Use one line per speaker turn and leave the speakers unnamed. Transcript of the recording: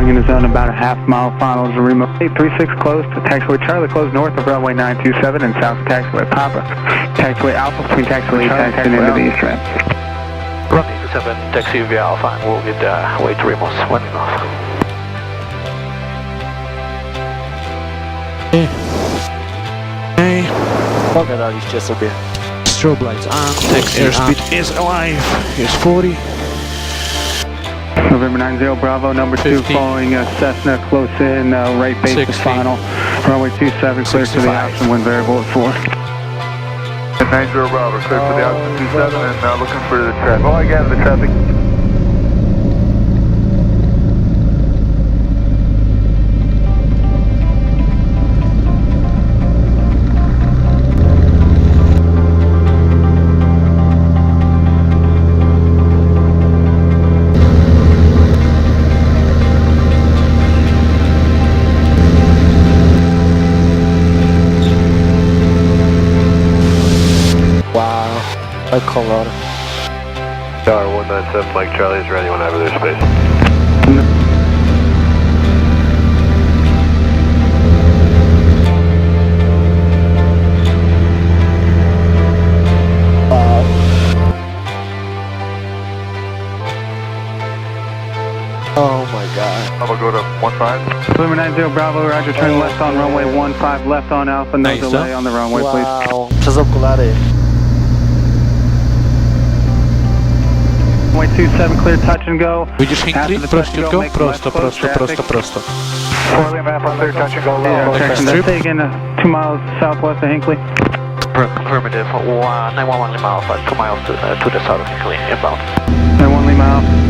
in the zone about a half-mile final to remote 836 close to taxiway Charlie, close north of runway 927 and south of taxiway Papa. Taxiway Alpha between taxiway Charlie and into the east ramp.
Runway 27, taxi via Alpha, and we'll get way to remote, landing off.
Hey.
Ogaraliście sobie.
Strobe lights on, airspeed is alive, here's 40.
November 90 Bravo, number 2 following Cessna, close in, right base
60.
is final. Runway 27, clear to the option, wind variable at 4.
90 Bravo, clear for the option 27 and looking for the traffic. Oh, I got the traffic.
Like Colorado.
Tower 197, Mike Charlie is ready whenever there's space.
Oh my god.
I'm gonna go to 15.
November 90 Bravo, roger, turn left on runway 15, left on Alpha, no delay on the runway, please.
Wow, przez okulary.
Runway 27, clear, touch and go.
Widzisz Hinkley? Prościutko? Prosto, prosto, prosto, prosto.
Poorly map on clear, touch and go low.
Yeah,
strip.
that's taken 2 miles southwest of Hinkley.
Affirmative, 911 Lima Alpha, 2 miles to the south of Hinkley, inbound.
91 Lima Alpha.